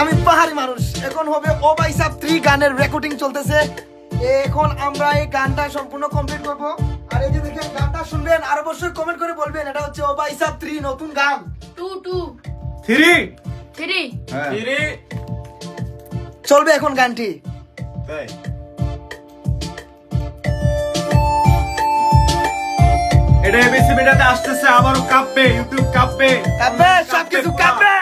আমি পাহাড়ি মানুষ। এখন হবে ও ভাই সাব 3 গানের রেকর্ডিং চলতেছে। এখন আমরা এই গানটা সম্পূর্ণ কমপ্লিট করব। আর এই যে দেখেন গানটা শুনবেন আর অবশ্যই কমেন্ট করে বলবেন এটা হচ্ছে ও ভাই সাব 3 নতুন গান। 3 চলবে এখন গানটি। তাই এটা এবিসি মিডিয়াতে আসতেছে, আবারও কাঁপবে, ইউটিউব কাঁপবে, সবকিছু কাঁপবে।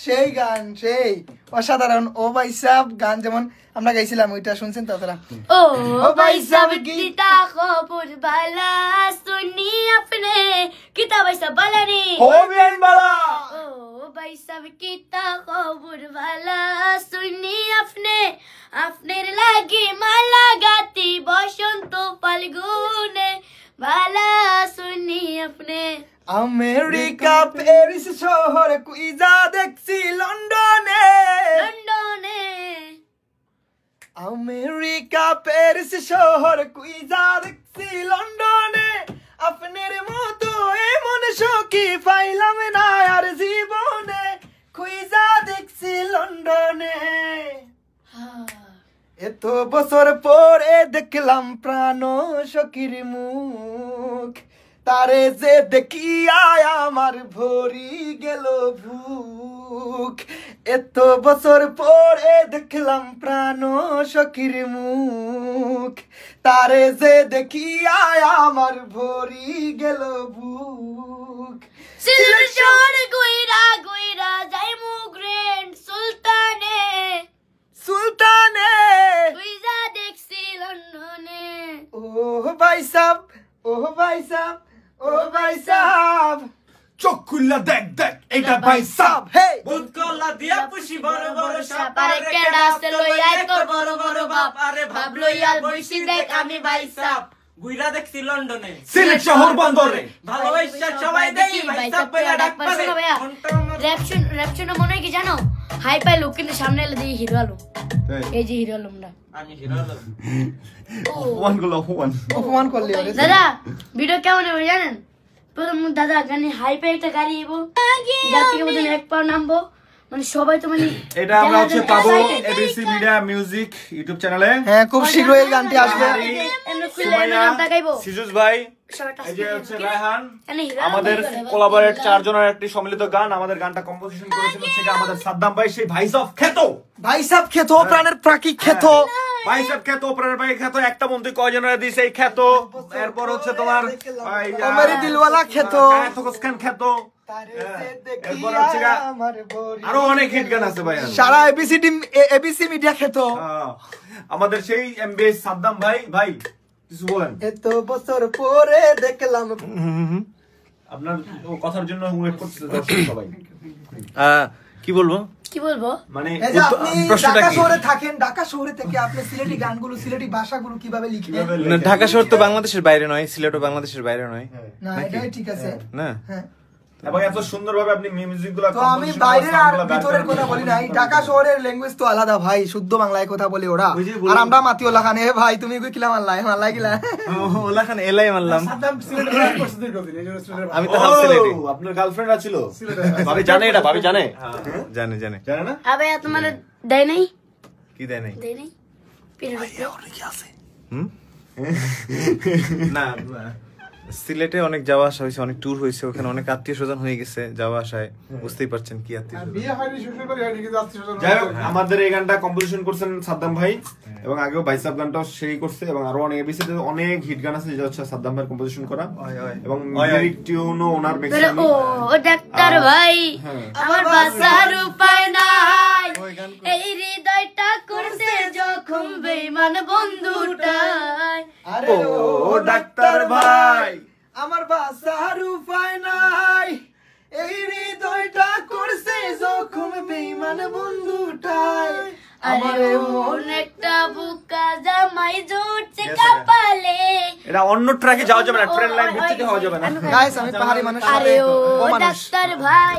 সেই গান সেই অসাধারণ। ও ভাই সাব গান যেমন আমরা গাইছিলাম ওইটা শুনছেন তো আপনারা? ও ভাই সাব গীতা খবর বালা শুনি আপনি গীতা ভাই সাব বালানি হোবেন বালা। ও ভাই সাব গীতা খবর বালা শুনি আপনি আপনার লাগি মালা গাতি বসন্ত ফাল্গুনে বালা শুনি আপনি। আমেরিকা প্যারিস শহর কুইজা দেখছি লন্ডনে আমেরিকা প্যারিস শহর কুইজা দেখছি লন্ডনে আপনার মতো এমন সখী পাইলাম না আর জীবনে কুইজা দেখছি লন্ডনে। এত বছর পরে দেখলাম প্রাণ সখীর মুখ তারে যে দেখিয়া আমার ভরি গেল বুক। এত বছর পরে দেখলাম প্রাণ সখীর মুখ তারে যে দেখিয়া আমার ভরি গেল বুক। সিলেট শহরে গইরা গইরা যাইমু গ্র্যান্ড সুলতানে কইজা দেখছি লন্ডনে। ও ভাই সাব ও ভাই সাব ও ভাই সাব চোখ খুললা দেখ দেখ এটা ভাই সাব। হে বুদ কলা দিয়া পুষি বড় বড় সাপ, আরে কেডা আছে লইয়া তোর বড় বড় বাপ, আরে ভাব লইয়া বইছি দেখ আমি ভাই সাব গুইরা দেখছি লন্ডনে সিলেট শহর বন্দরে ভালোবাসা সবাই দেই ভাই সাব বইলা ডাক পারে। র্যাপশন মনে কি জানো? হাই পাই লোক কিন্তু সামনে এলে দিয়ে হিরো আলম। এই যে হিরো আলমরা আমি হিরো হলাম। অপমান করলি দাদা ভিডিও কেমন হবে জানেন? প্রথম দাদা গানে হাই পাই একটা গাড়ি এবো যার থেকে বলছেন এক পাও নামবো মানে সবাই তো মানে এটা আমরা হচ্ছে পাবো এবিসি মিডিয়া মিউজিক ইউটিউব চ্যানেলে। হ্যাঁ খুব শীঘ্রই এই গানটি আসবে। সিজুস ভাই এই যে হচ্ছে রায়হান আমাদের কোলাবরেট 4 জনের একটি সম্মিলিত গান। আমাদের গানটা কম্পোজিশন করেছিল হচ্ছে আমাদের সাদ্দাম ভাই, সেই ভাই সাব খেতো প্রাণের প্রাকৃতিক খেতো ভাই সাব খেতো প্রাণের ভাই খেতো। একটা মন্ত্রী কয়জনের দিছে এই খেতো। এরপর হচ্ছে তোমার মেরি দিলওয়ালা খেতো খান খেতো। এরপর হচ্ছে আরো অনেক হিট গান আছে ভাই, সারা এবিসি মিডিয়া খেতো। আমাদের সেই এমবিএস সাদ্দাম ভাই ভাই কিছু বলেন। এত বছর পরে দেখলাম আপনার কথার জন্য ওয়েট করতেছে সবাই। কি বলবো মানে ঢাকা শহরে থাকেন, ঢাকা শহরে থেকে আপনি সিলেটি গানগুলো সিলেটি ভাষাগুলো কিভাবে লিখেন? ঢাকা শহর তো বাংলাদেশের বাইরে নয়, সিলেটও বাংলাদেশের বাইরে নয়। না এটাই ঠিক আছে না। হ্যাঁ এবং এত সুন্দরভাবে আপনি মিউজিকগুলো তো আমি বাইরের আর ভিতরের কথা বলি নাই। ঢাকা শহরের ল্যাঙ্গুয়েজ তো আলাদা ভাই, শুদ্ধ বাংলায় কথা বলে ওরা। আর আমরা মাতিউল্লাহ খান। ভাই তুমি কই কিলা মাল্লাই কিলা ওলা খান এলাই মারলাম। আমি তো সিলেটি। আপনার গার্লফ্রেন্ড ছিল ভাবি জানে এটা? ভাবি জানে? জানে জানে না? আবে তোমার দেয় নাই? কি দেয় নাই? দেয় নাই পিরিয়ড কি আছে? না সিলেটে অনেক যাওয়া আসা হয়েছে, অনেক ট্যুর হয়েছে, ওখানে অনেক আত্মীয় স্বজন হয়ে গেছে যাওয়া আসায়, বুঝতেই পারছেন কি আত্মীয় স্বজন। বিয়ে হয়নি, শ্বশুর বাড়ি হয়নি, কিন্তু আত্মীয়স্বজন যাই হোক, আমাদের এই গানটা কম্পোজিশন করছেন সাদ্দাম ভাই, এবং আগেও ভাই সাহেব গানটাও সেই করছে, এবং আরো অনেক এবিসিতে অনেক হিট গান আছে যেটা হচ্ছে সাদ্দাম ভাইয়ের কম্পোজিশন করা, এবং লিরিক টিউনও ওনার ম্যাক্সিমাম। ও ডাক্তার ভাই আমার বাঁচার উপায় নাই, এই হৃদয়টা করছে জখম বেঈমান বন্ধুটাই। আরে ও ডাক্তার ভাই আমার বাঁচার উপায় নাই, এই হৃদয়টা করছে জখম বেঈমান বন্ধুটাই। আরে মন একটা বুকা জামাই জুটছে কপালে। এটা অন্য ট্র্যাকে যাওয়া যাবে না, ট্রেন লাইন ভিত্তিতে হওয়া যাবে না। গাইস আমি পাহাড়ি মানুষ, আরে ও মানুষ। ডাক্তার ভাই